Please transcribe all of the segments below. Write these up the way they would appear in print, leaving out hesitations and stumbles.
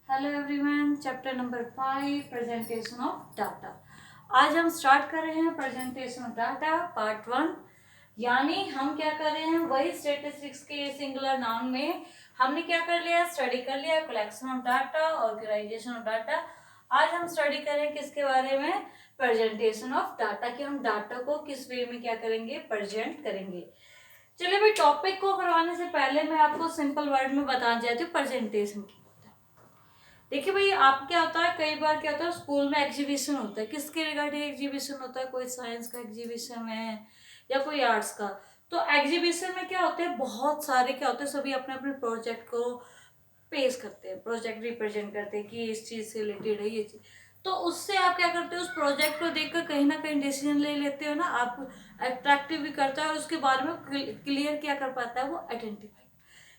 Hello everyone, chapter number 5 presentation of data. आज हम start कर रहे हैं प्रेजेंटेशन ऑफ डाटा पार्ट 1। यानी हम क्या कर रहे हैं, वही स्टैटिस्टिक्स के सिंगुलर नाउन में हमने क्या कर लिया, स्टडी कर लिया collection of data, organisation of data. आज हम स्टडी करें किसके बारे में, प्रेजेंटेशन ऑफ डाटा, कि हम डाटा को किस वे में क्या करेंगे, प्रेजेंट करेंगे। चलिए भाई, टॉपिक को करवाने से पहले मैं आपको सिंपल वर्ड में बताना चाहती हूँ प्रेजेंटेशन की। देखिए भाई, आप क्या होता है, कई बार क्या होता है स्कूल में एग्जीबिशन होता है, किसके रिगार्डिंग एग्जीबिशन होता है, कोई साइंस का एग्जीबिशन है या कोई आर्ट्स का। तो एग्जीबिशन में क्या होते हैं, बहुत सारे क्या होते हैं, सभी अपने अपने प्रोजेक्ट को पेश करते हैं, प्रोजेक्ट रिप्रेजेंट करते हैं कि इस चीज से रिलेटेड है ये चीज। तो उससे आप क्या करते हो, उस प्रोजेक्ट को देखकर कहीं ना कहीं डिसीजन ले लेते हो ना आप, अट्रैक्टिव भी करता है और उसके बारे में क्लियर क्या कर पाता है, वो identify.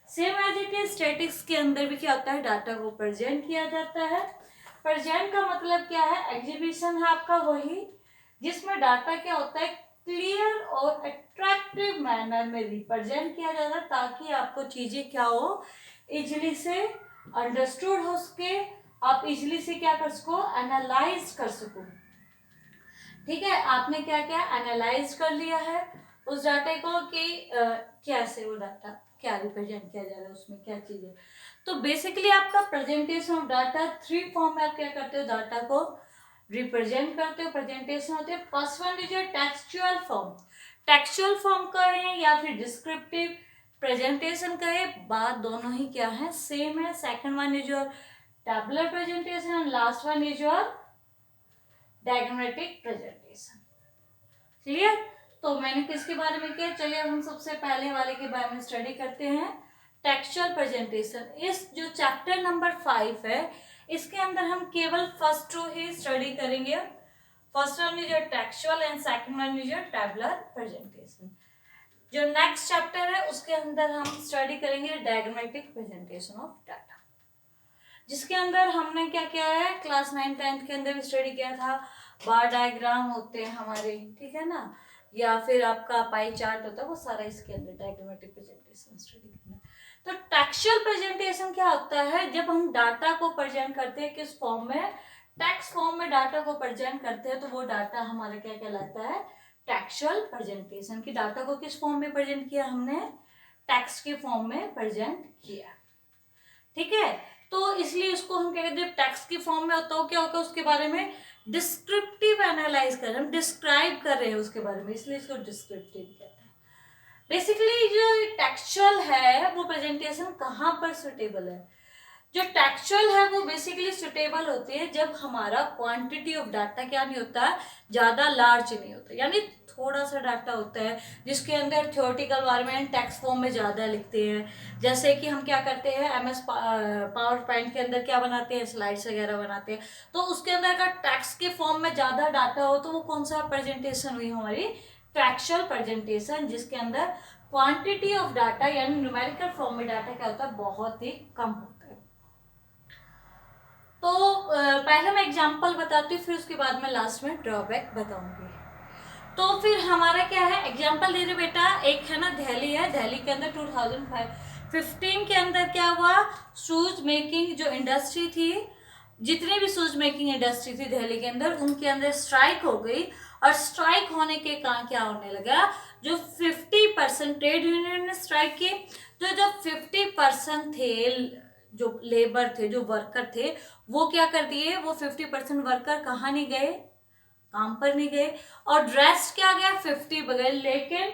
Same as it is statics के अंदर भी क्या होता है, डाटा को प्रेजेंट किया जाता है। प्रेजेंट का मतलब क्या है, एग्जीबिशन है आपका वही जिसमें डाटा क्या होता है, क्लियर और अट्रैक्टिव मैनर में रिप्रेजेंट किया जाता है, ताकि आपको चीजें क्या हो, इजिली से अंडरस्टूड हो सके, आप इजिली से क्या कर सको, एनालाइज कर सको। ठीक है, आपने क्या क्या एनालाइज कर लिया है उस डाटा को कि कैसे वो डाटा क्या रिप्रेजेंट किया जा रहा है, उसमें क्या चीजें। तो बेसिकली आपका प्रेजेंटेशन ऑफ डाटा 3 फॉर्म में आप क्या करते हो, डाटा को रिप्रेजेंट करते हो, प्रेजेंटेशन होते हैं। First one is your textual form. Textual form का है या फिर डिस्क्रिप्टिव प्रेजेंटेशन का है, बात दोनों ही क्या है, सेम है। Second one is your tabular presentation and last one is your diagrammatic presentation. Clear. तो मैंने किसके बारे में किया, चलिए हम सबसे पहले वाले के बारे में स्टडी करते हैं, टेक्सचुअल प्रेजेंटेशन। इस जो चैप्टर नंबर 5 है, इसके अंदर हम केवल फर्स्ट 2 ही स्टडी करेंगे। First one is your textual and second one is your tabular presentation. जो नेक्स्ट चैप्टर है उसके अंदर हम स्टडी करेंगे डायग्रामेटिक प्रेजेंटेशन ऑफ डाटा, जिसके अंदर हमने क्या किया है, क्लास 9th-10th के अंदर भी स्टडी किया था। बार डायग्राम होते हैं हमारे, ठीक है ना, या फिर आपका पाई चार्ट होता है, वो सारा इसके अंदर डायग्रामेटिक प्रेजेंटेशन स्टडी करना है। तो टेक्सचुअल प्रेजेंटेशन क्या होता है, जब हम डाटा को प्रेजेंट करते हैं किस फॉर्म में, टेक्स्ट फॉर्म में डाटा को प्रेजेंट करते हैं, तो वो डाटा हमारा क्या कहलाता है, टेक्सचुअल प्रेजेंटेशन। की डाटा को किस फॉर्म में प्रेजेंट किया, हमने टेक्स्ट के फॉर्म में प्रेजेंट किया। ठीक है, तो इसलिए इसको हम क्या कहते हैं, टेक्स्ट की फॉर्म में होता हो, क्या होगा उसके बारे में डिस्क्रिप्टिव एनालाइज कर रहे हैं, हम डिस्क्राइब कर रहे हैं उसके बारे में, इसलिए इसको डिस्क्रिप्टिव कहते हैं। बेसिकली जो टेक्सचुअल है वो प्रेजेंटेशन कहाँ पर सुटेबल है, जो टेक्सचुअल है वो बेसिकली सुटेबल होती है जब हमारा क्वांटिटी ऑफ डाटा क्या नहीं होता है, ज़्यादा लार्ज नहीं होता, यानी थोड़ा सा डाटा होता है जिसके अंदर थ्योरेटिकल बारे में टेक्स्ट फॉर्म में ज़्यादा लिखते हैं। जैसे कि हम क्या करते हैं, MS पावर पॉइंट के अंदर क्या बनाते हैं, स्लाइड्स वगैरह बनाते हैं, तो उसके अंदर अगर टेक्स्ट के फॉर्म में ज़्यादा डाटा हो तो वो कौन सा प्रेजेंटेशन हुई हमारी, टेक्सचुअल प्रेजेंटेशन, जिसके अंदर क्वांटिटी ऑफ डाटा यानी न्यूमेरिकल फॉर्म में डाटा क्या होता है, बहुत ही कम होता है। तो पहले मैं एग्जांपल बताती हूँ, फिर उसके बाद मैं लास्ट में ड्रॉबैक बताऊंगी। तो फिर हमारा क्या है, एग्जांपल दे रहे बेटा, एक है ना दिल्ली है, दिल्ली के अंदर 2015 के अंदर क्या हुआ, शूज मेकिंग जो इंडस्ट्री थी, जितनी भी शूज मेकिंग इंडस्ट्री थी दिल्ली के अंदर, उनके अंदर स्ट्राइक हो गई। और स्ट्राइक होने के कारण क्या होने लगा, जो 50% ट्रेड यूनियन ने स्ट्राइक की, तो जो 50% थे, जो लेबर थे, जो वर्कर थे, वो क्या कर दिए, वो 50% वर्कर कहाँ नहीं गए, काम पर नहीं गए, और रेस्ट क्या गया 50 बगैर। लेकिन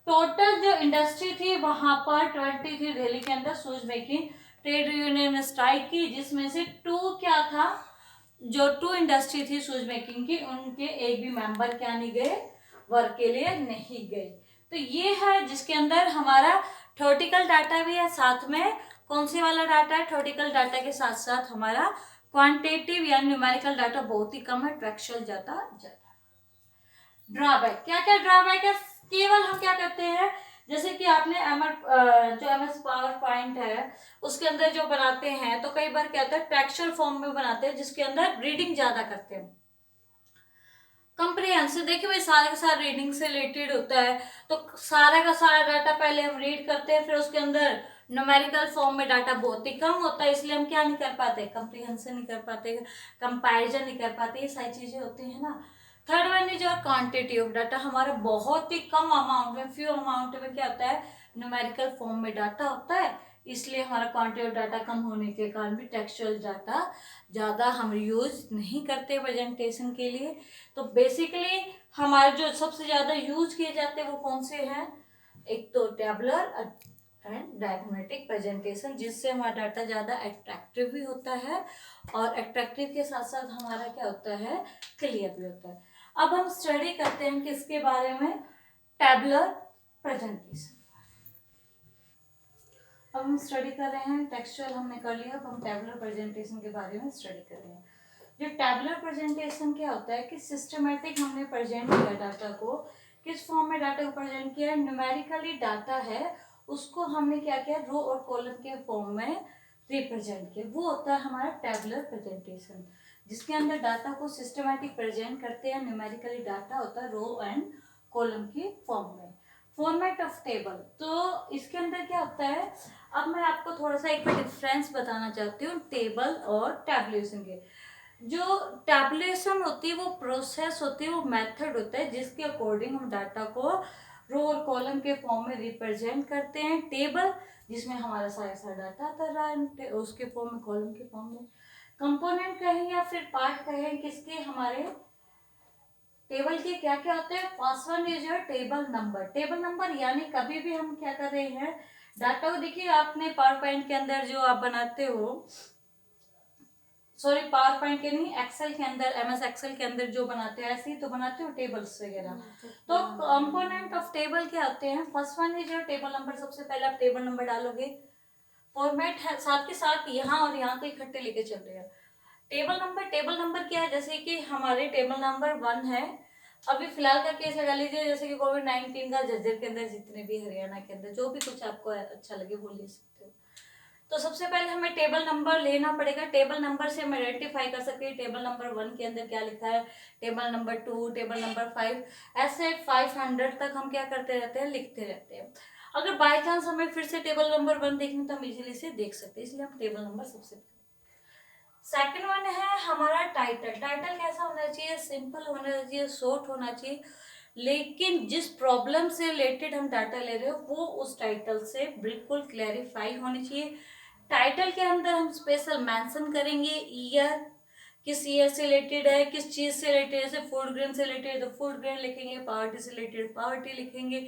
टोटल जो इंडस्ट्री थी वहां पर 20 थी दिल्ली के अंदर शूज मेकिंग, ट्रेड यूनियन ने स्ट्राइक की, जिसमें से 2 क्या था, जो 2 इंडस्ट्री थी शूज मेकिंग की, उनके एक भी मेंबर क्या नहीं गए, वर्क के लिए नहीं गए। तो ये है जिसके अंदर हमारा थ्योरेटिकल डाटा भी है, साथ में कौन सी वाला डाटा है, थ्योरेटिकल डाटा के साथ साथ हमारा क्वांटिटेटिव या न्यूमेरिकल डाटा बहुत ही कम है, टेक्सचुअल जाता जाता है। ड्रॉबैक, क्या क्या ड्रॉबैक है, केवल हम क्या करते हैं, जैसे कि आपने जो MS पावर पॉइंट है उसके अंदर जो बनाते हैं, तो कई बार क्या होता है टेक्सचुअल फॉर्म में बनाते हैं, जिसके अंदर रीडिंग ज्यादा करते हैं, कंप्रिहेंसिव। देखिए भाई, सारे का सारा रीडिंग से रिलेटेड होता है, तो सारा का सारा डाटा पहले हम रीड करते हैं, फिर उसके अंदर न्यूमेरिकल फॉर्म में डाटा बहुत ही कम होता है, इसलिए हम क्या नहीं कर पाते, कंप्रीहेंशन नहीं कर पाते, कंपैरिजन नहीं कर पाते, ये सारी चीजें होती है ना। थर्ड वन इज और क्वांटिटी ऑफ डाटा, हमारा बहुत ही कम अमाउंट में, फ्यू अमाउंट में क्या होता है, न्यूमेरिकल फॉर्म में डाटा होता है, इसलिए हमारा क्वांटिटी ऑफ डाटा कम होने के कारण भी टेक्सचुअल डाटा ज़्यादा हम यूज नहीं करते प्रेजेंटेशन के लिए। तो बेसिकली हमारे जो सबसे ज़्यादा यूज किए जाते हैं वो कौन से हैं, एक तो टेबलर एंड डायग्रामेटिक प्रेजेंटेशन, जिससे हमारा डाटा ज़्यादा अट्रैक्टिव भी होता है और अट्रैक्टिव के साथ साथ हमारा क्या होता है, क्लियर भी होता है। अब हम स्टडी करते हैं किसके बारे में, टेबलर प्रेजेंटेशन। अब हम स्टडी कर रहे हैं, टेक्सचुअल हमने कर लिया, अब हम टेबलर प्रेजेंटेशन के बारे में स्टडी कर रहे हैं। जो टेबलर प्रेजेंटेशन क्या होता है कि सिस्टमेटिक हमने प्रेजेंट किया डाटा को, किस फॉर्म में डाटा को प्रेजेंट किया, न्यूमेरिकली डाटा है उसको हमने क्या किया, रो और कॉलम के फॉर्म में रिप्रेजेंट किया, वो होता है हमारा टेबलर प्रेजेंटेशन, जिसके अंदर डाटा को सिस्टमेटिक प्रेजेंट करते हैं, न्यूमेरिकली डाटा होता है रो एंड कॉलम के फॉर्म में। फॉर्मेट ऑफ टेबल, तो इसके अंदर क्या होता है, अब मैं आपको थोड़ा सा एक बार डिफरेंस बताना चाहती हूँ टेबल और टैबुलेशन के। जो टैबुलेशन होती है वो प्रोसेस होती है, वो मेथड होता है जिसके अकॉर्डिंग हम डाटा को रो और कॉलम के फॉर्म में रिप्रेजेंट करते हैं। टेबल जिसमें हमारा सारा डाटा आता है उसके फॉर्म में, कॉलम के फॉर्म में। कंपोनेंट कहें या फिर पार्ट कहें किसके, हमारे टेबल के क्या क्या होते हैं, first one is your table number. Table number यानी कभी भी हम क्या कर रहे हैं, डाटा को देखिए, आपने पावर पॉइंट के अंदर जो आप बनाते हो, सॉरी पावर पॉइंट के नहीं, एक्सेल के अंदर, एमएस एक्सेल के अंदर जो बनाते हैं ऐसे ही तो बनाते हो टेबल्स वगैरह। तो कंपोनेंट ऑफ टेबल क्या होते हैं, first one is your table number, सबसे पहले आप टेबल नंबर डालोगे। फॉर्मेट है साथ के साथ यहाँ और यहाँ को इकट्ठे लेके चल रहे हैं। टेबल नंबर क्या है, जैसे कि हमारे टेबल नंबर 1 है, अभी फिलहाल का केस लगा लीजिए, जैसे कि कोविड-19 का झज्जर के अंदर जितने भी, हरियाणा के अंदर जो भी कुछ आपको अच्छा लगे वो ले सकते हो। तो सबसे पहले हमें टेबल नंबर लेना पड़ेगा, टेबल नंबर से हम आइडेंटिफाई कर सकते हैं टेबल नंबर 1 के अंदर क्या लिखा है, टेबल नंबर 2, टेबल नंबर 5, ऐसे 500 तक हम क्या करते रहते हैं, लिखते रहते हैं। अगर बाय चांस हमें फिर से टेबल नंबर 1 देखना तो हम इजीली से देख सकते हैं, इसलिए हम टेबल नंबर सबसे। सेकंड वन है हमारा टाइटल। टाइटल कैसा होना चाहिए, सिंपल होना चाहिए, शॉर्ट होना चाहिए, लेकिन जिस प्रॉब्लम से रिलेटेड हम डाटा ले रहे हो वो उस टाइटल से बिल्कुल क्लैरिफाई होनी चाहिए। टाइटल के अंदर हम स्पेशल मेंशन करेंगे ईयर, किस ईयर से रिलेटेड है, किस चीज़ से रिलेटेड, जैसे फूड ग्रेन से रिलेटेड है तो फूड ग्रेन लिखेंगे, पावर्टी से रिलेटेड पावर्टी लिखेंगे,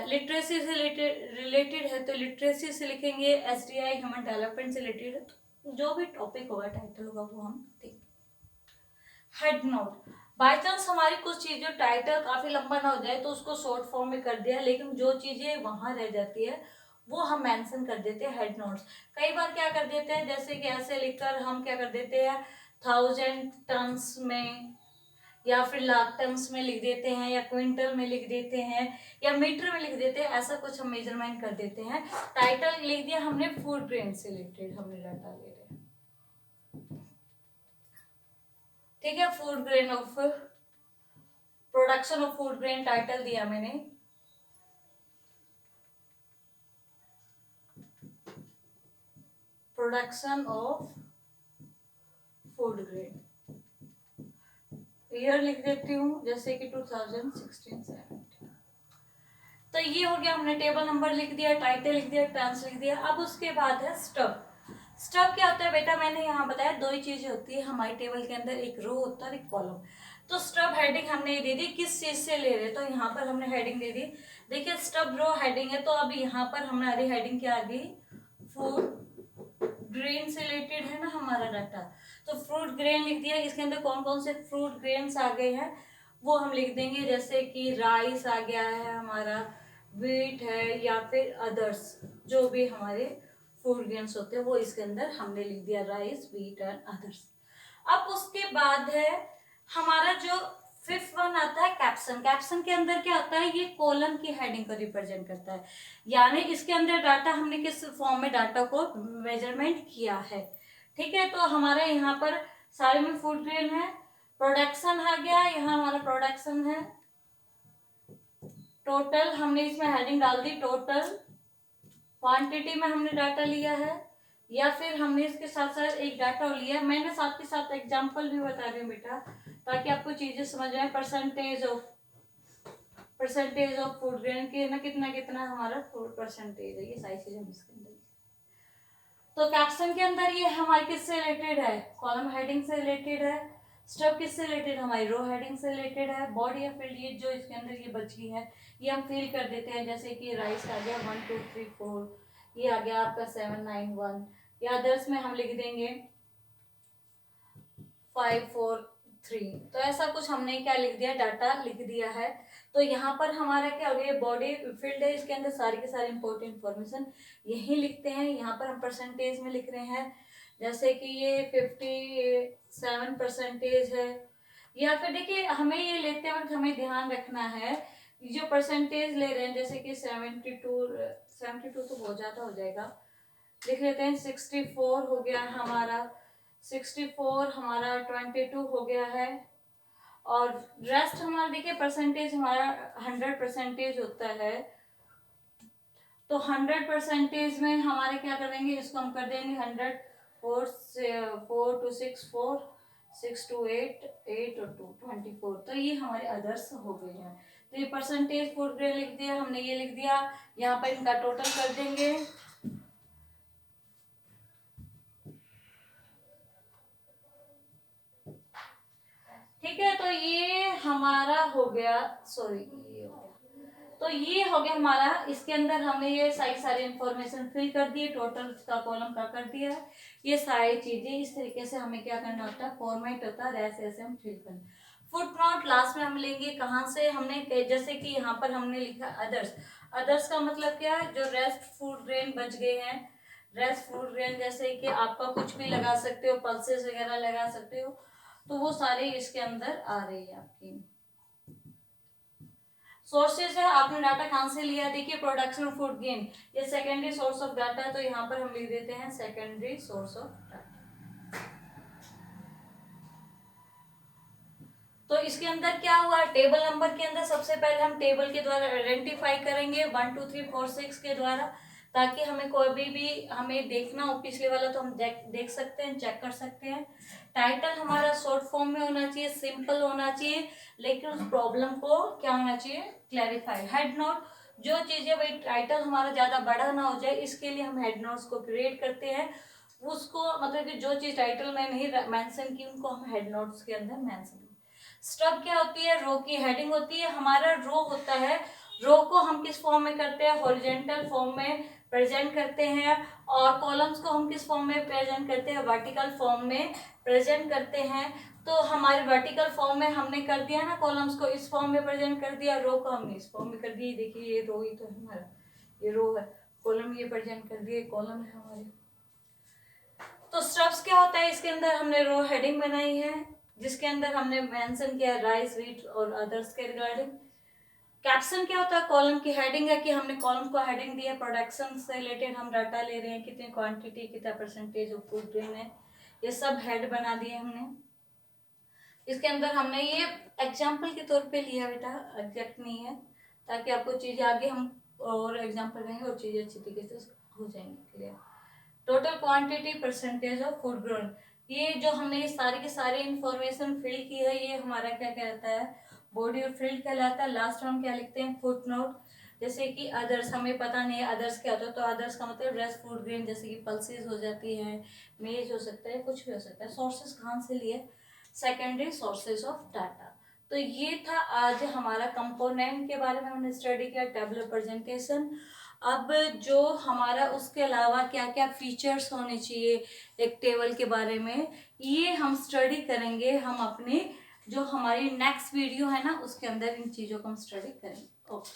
लिटरेसी से रिलेटेड है तो लिटरेसी से लिखेंगे, एसडीआई ह्यूमन डेवलपमेंट से रिलेटेड है तो जो भी टॉपिक होगा, टाइटल होगा, वो हम देखेंगे। हेड नोट, बाय चांस हमारी कुछ चीज़ें टाइटल काफ़ी लंबा ना हो जाए तो उसको शॉर्ट फॉर्म में कर दिया, लेकिन जो चीज़ें वहाँ रह जाती है वो हम मेंशन कर देते हैं हेड नोट्स। कई बार क्या कर देते हैं, जैसे कि ऐसे लिखकर हम क्या कर देते हैं 1000 टन्स में या फिर लाख टन्स में लिख देते हैं, या क्विंटल में लिख देते हैं, या मीटर में लिख देते हैं, ऐसा कुछ हम मेजरमेंट कर देते हैं। टाइटल लिख दिया हमने, फूड ग्रेन से रिलेटेड हमने डाटा ले रहे हैं, ठीक है, food grain of production of food grain title दिया मैंने। Production of food grain, year लिख देती हूँ जैसे कि 2016-17। तो ये हो गया, हमने टेबल नंबर लिख दिया, टाइटल लिख दिया, टर्म्स लिख दिया। अब उसके बाद है स्टब। स्टब क्या होता है बेटा, मैंने यहाँ बताया दो ही चीजें होती है हमारी टेबल के अंदर, एक रो होता है और एक कॉलम। तो स्टब हेडिंग हमने दे दी, किस चीज से ले रहे, तो यहाँ पर हमने हेडिंग दे दी, देखिए स्टब रो हेडिंग है, तो अब यहाँ पर हमारी हेडिंग क्या आ गई, फूड ग्रेन से रिलेटेड है ना हमारा डाटा, तो फ्रूट ग्रेन लिख दिया। इसके अंदर कौन कौन से फ्रूट ग्रेन्स आ गए हैं वो हम लिख देंगे, जैसे कि राइस आ गया है हमारा, व्हीट है, या फिर अदर्स जो भी हमारे फूड ग्रेन्स होते हैं वो इसके अंदर हमने लिख दिया, राइस, व्हीट एंड अदर्स। अब उसके बाद है हमारा जो फिफ्थ वन आता है कैप्शन। कैप्शन के अंदर क्या होता है, ये कॉलम की हेडिंग को रिप्रेजेंट करता है, यानी इसके अंदर डाटा हमने किस फॉर्म में डाटा को मेजरमेंट किया है, ठीक है। तो हमारे यहाँ पर सारे में फूड ग्रेन है, प्रोडक्शन आ गया, यहाँ हमारा प्रोडक्शन है, टोटल हमने इसमें हेडिंग डाल दी टोटल क्वांटिटी में हमने डाटा लिया है या फिर हमने इसके साथ साथ एक डाटा लिया है। मैंने साथ के साथ एग्जांपल भी बता रही हूँ बेटा, ताकि आपको चीजें समझ आए। परसेंटेज ऑफ फूड ग्रेन के ना कितना कितना हमारा परसेंटेज है, ये सारी चीजें हम इसके अंदर। तो कैप्शन के अंदर ये हमारे किससे रिलेटेड है, कॉलम हेडिंग से रिलेटेड है। स्टब किससे रिलेटेड, हमारी रो हेडिंग से रिलेटेड है। बॉडी या फील्ड, ये जो इसके अंदर ये बची है ये हम फिल कर देते हैं। जैसे कि राइस आ गया 1 2 3 4, ये आ गया आपका 7 9 1, या अदर्स में हम लिख देंगे 5 4 3। तो ऐसा कुछ हमने क्या लिख दिया, डाटा लिख दिया है। तो यहाँ पर हमारा क्या हो गया, बॉडी फील्ड है, इसके अंदर सारी के सारी इंपॉर्टेंट इन्फॉर्मेशन यही लिखते हैं। यहाँ पर हम परसेंटेज में लिख रहे हैं, जैसे कि ये 57% है। या फिर देखिए हमें ये लेते वक्त हमें ध्यान रखना है, जो परसेंटेज ले रहे हैं, जैसे कि 72 तो बहुत ज़्यादा हो जाएगा, लिख लेते हैं 64 हो गया हमारा, 64 हमारा 22 हो गया है। और रेस्ट हमारा देखिए परसेंटेज हमारा 100% होता है। तो 100% में हमारे क्या कर देंगे, इसको हम कर देंगे 100, 4 2 6 4, 6 2 8, 8 और 2 24। तो ये हमारे अदर्स हो गए हैं। तो ये परसेंटेज फूड ग्रेन लिख दिया हमने, ये लिख दिया। यहाँ पर इनका टोटल कर देंगे। ठीक है, तो ये हमारा हो गया, सॉरी ये हो गया, तो ये हो गया हमारा। इसके अंदर हमने ये सारी इंफॉर्मेशन फिल कर दी, टोटल का कॉलम का कर दिया है। ये सारी चीजें इस तरीके से हमें क्या करना होता है, फॉर्मेट होता है, ऐसे हम फिल करना। फुट नोट लास्ट में हम लेंगे कहाँ से, हमने जैसे कि यहाँ पर हमने लिखा अदर्स। अदर्स का मतलब क्या है, जो रेस्ट फूड ग्रेन बच गए हैं, रेस्ट फूड ग्रेन, जैसे कि आपका कुछ भी लगा सकते हो, पल्सेस वगैरह लगा सकते हो, तो वो सारे इसके अंदर आ रही है आपकी। सोर्सेज है, आपने डाटा कहां से लिया, देखिए प्रोडक्शन ऑफ फूड गेन, ये सेकेंडरी सोर्स ऑफ डाटा है। तो यहाँ पर हम लिख देते हैं सेकेंडरी सोर्स ऑफ डाटा। तो इसके अंदर क्या हुआ, टेबल नंबर के अंदर सबसे पहले हम टेबल के द्वारा आइडेंटिफाई करेंगे 1 2 3 4 6 के द्वारा, ताकि हमें कोई भी हमें देखना हो पिछले वाला तो हम देख सकते हैं, चेक कर सकते हैं। टाइटल हमारा शॉर्ट फॉर्म में होना चाहिए, सिंपल होना चाहिए, लेकिन उस प्रॉब्लम को क्या होना चाहिए, क्लैरिफाई। हेड नोट, जो चीजें भाई टाइटल हमारा ज्यादा बड़ा ना हो जाए, इसके लिए हम हेड नोट्स को क्रिएट करते हैं। उसको मतलब कि जो चीज टाइटल में नहीं मेंशन की उनको हम हेड नोट्स के अंदर मेंशन। स्टब क्या होती है, रो की हेडिंग होती है। हमारा रो होता है, रो को हम किस फॉर्म में करते हैं, हॉरिजॉन्टल फॉर्म में प्रेजेंट करते हैं। और कॉलम्स को हम किस फॉर्म में प्रेजेंट करते हैं, वर्टिकल फॉर्म में प्रेजेंट करते हैं। तो हमारे वर्टिकल फॉर्म में हमने कर दिया ना, कॉलम्स को इस फॉर्म में प्रेजेंट कर दिया, रो को हमने इस फॉर्म में कर दिया। देखिए ये रो ही तो है हमारा, ये रो है, कॉलम ये प्रेजेंट कर दिए, कॉलम है हमारे। तो स्टब्स क्या होता है, इसके अंदर हमने रो हेडिंग बनाई है, जिसके अंदर हमने मेंशन किया राइस, व्हीट और अदर्स के रिगार्डिंग। कैप्शन क्या होता है, कॉलम की हेडिंग है कि हमने कॉलम को हेडिंग दिया, प्रोडक्शन से रिलेटेड हम डाटा ले रहे हैं, कितनी क्वांटिटी, कितना परसेंटेज ऑफ फूड ग्रेन है, ये सब हेड बना दिए हमने। इसके अंदर हमने ये एग्जाम्पल के तौर पे लिया बेटा, एग्जैक्ट नहीं है, ताकि आपको चीज़ें आगे हम और एग्जाम्पल रहेंगे और चीज़ें अच्छी तरीके से हो जाएंगी clear. Total quantity, percentage of food grown, ये जो हमने ये सारी की सारी इंफॉर्मेशन फिल की है, ये हमारा क्या कहलाता है, बॉडी और फील्ड कहलाता है। लास्ट में हम क्या लिखते हैं, फुट नोट। जैसे कि अदर्स, हमें पता नहीं है अदर्स क्या होता है, तो अदर्स का मतलब रेस्ट फूड ग्रेन, जैसे कि पल्सेस हो जाती है, मेज हो सकता है, कुछ भी हो सकता है। सोर्सेस कहाँ से लिए, सेकेंडरी सोर्सेस ऑफ डाटा। तो ये था आज हमारा कंपोनेंट के बारे में हमने स्टडी किया, टेबलर प्रेजेंटेशन। अब जो हमारा उसके अलावा क्या क्या फीचर्स होने चाहिए एक टेबल के बारे में, ये हम स्टडी करेंगे, हम अपने जो हमारी नेक्स्ट वीडियो है ना उसके अंदर इन चीज़ों को हम स्टडी करेंगे। ओके।